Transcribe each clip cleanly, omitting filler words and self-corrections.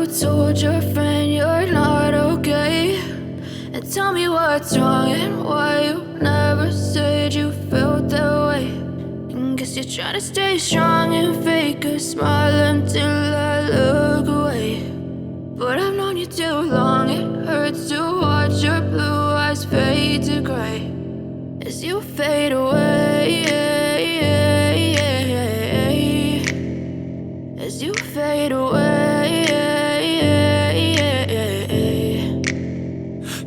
told your friend you're not okay? And tell me what's wrong and why you never said you felt that way. And guess you're trying to stay strong and fake a smile until I look away. But I've known you too long, it hurts to watch your blue eyes fade to gray as you fade away, as you fade away.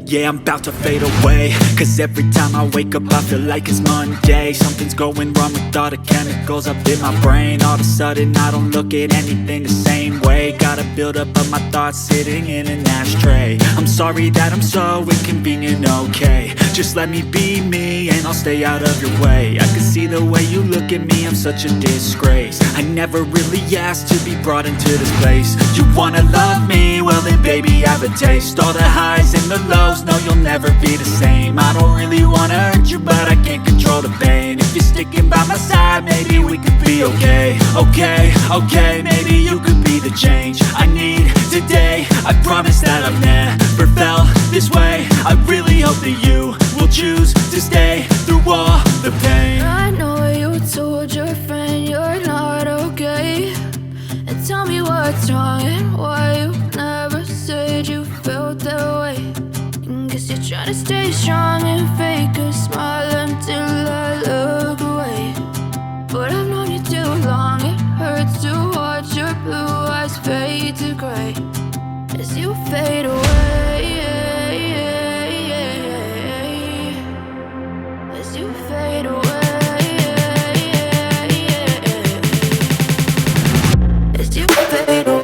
Yeah, I'm about to fade away, cause every time I wake up I feel like it's Monday. Something's going wrong with all the chemicals up in my brain. All of a sudden I don't look at anything the same way. Gotta build up of my thoughts sitting in an ashtray. I'm sorry that I'm so inconvenient, okay? Just let me be me and I'll stay out of your way. I can see the way you look at me, I'm such a disgrace. I never really asked to be brought into this place. You wanna love me? Well then baby, have a taste. All the highs and the lows, no, you'll never be the same. I don't really wanna hurt you, but I can't control the pain. If you're sticking by my side, maybe we could be okay. Okay, maybe you could be the change I need today. I promise that I've never felt this way. I really hope that you will choose to stay through all the pain. I know you told your friend you're not okay. And tell me what's wrong and why you never said you felt that way. Guess you're trying to stay strong and fake a smile until I look away. But I've known you too long, it hurts to watch your blue eyes fade to gray as you fade away, as you fade away, as you fade away.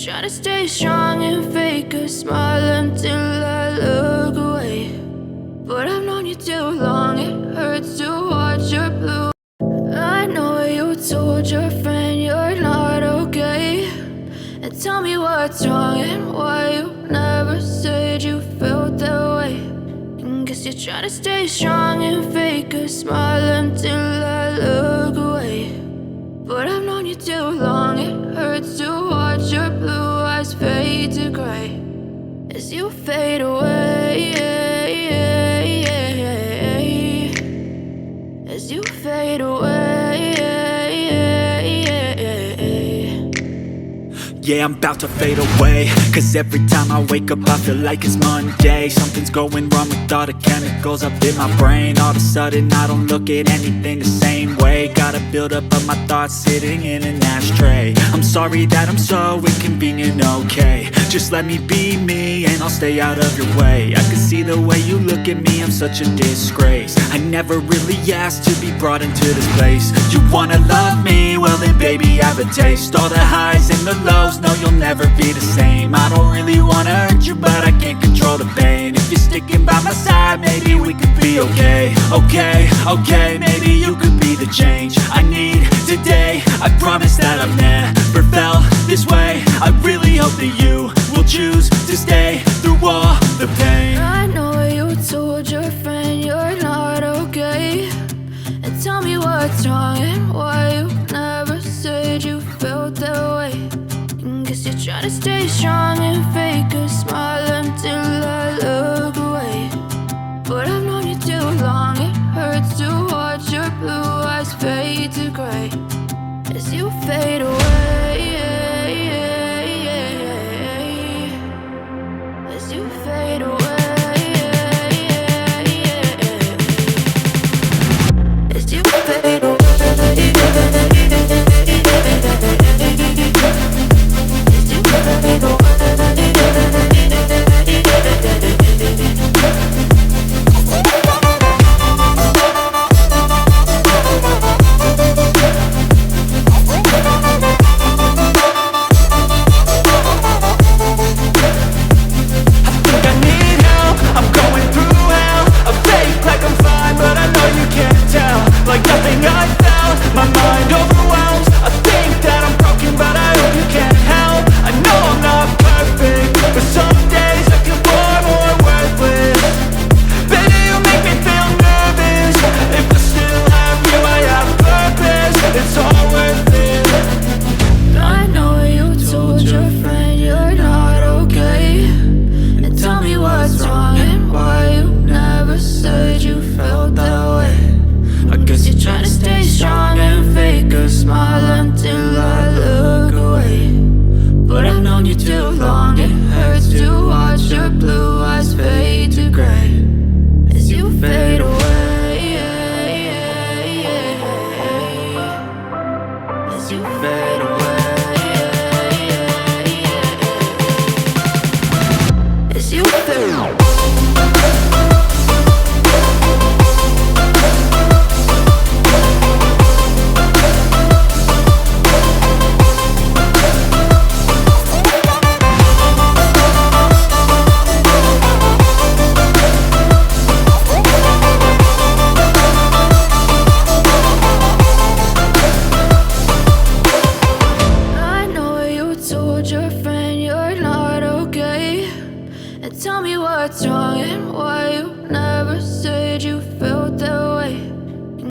Try to stay strong and fake a smile until I look away. But I've known you too long, it hurts to watch your blue. I know you told your friend you're not okay. And tell me what's wrong and why you never said you felt that way. And guess you're trying to stay strong and fake a smile until I look away. But I've known you too long, it hurts to watch your blue eyes fade to gray as you fade away, as you fade away. Yeah, I'm about to fade away, cause every time I wake up I feel like it's Monday. Something's going wrong with all the chemicals up in my brain. All of a sudden I don't look at anything the same way. Gotta build up of my thoughts sitting in an ashtray. I'm sorry that I'm so inconvenient, okay? Just let me be me and I'll stay out of your way. I can see the way you look at me, I'm such a disgrace. I never really asked to be brought into this place. You wanna love me? Well then baby I have a taste. All the highs and the lows, no you'll never be the same. I don't really wanna hurt you but I can't control the pain. If you're sticking by my side, maybe we could be okay. Okay, maybe you could be the change I need today. I promise that I've never felt this way. I really hope that you will choose to stay through all the pain. I know you told your friend you're not okay, and tell me what's wrong and why you never said you felt that way. Guess you're trying to stay strong and fake a smile until I look away. But I've known you too long, it hurts to watch your blue eyes fade to gray as you fade away. As you fade away. As you fade away. As you fade away. Like nothing I found, my mind overwhelms. I think that I'm broken, but I hope you can't help. I know I'm not perfect, but some days I feel far more worthless. Baby, you make me feel nervous. If I still have you, I have purpose. It's all worth it. I know you told your friend you're not okay, and tell me what's wrong and why you never said you felt that way. I guess you're trying to stay strong and fake a smile until I look away. But I've known you too long, it hurts to watch your blue eyes fade to gray as you fade away. As you fade away. As you fade away. Tell me what's wrong and why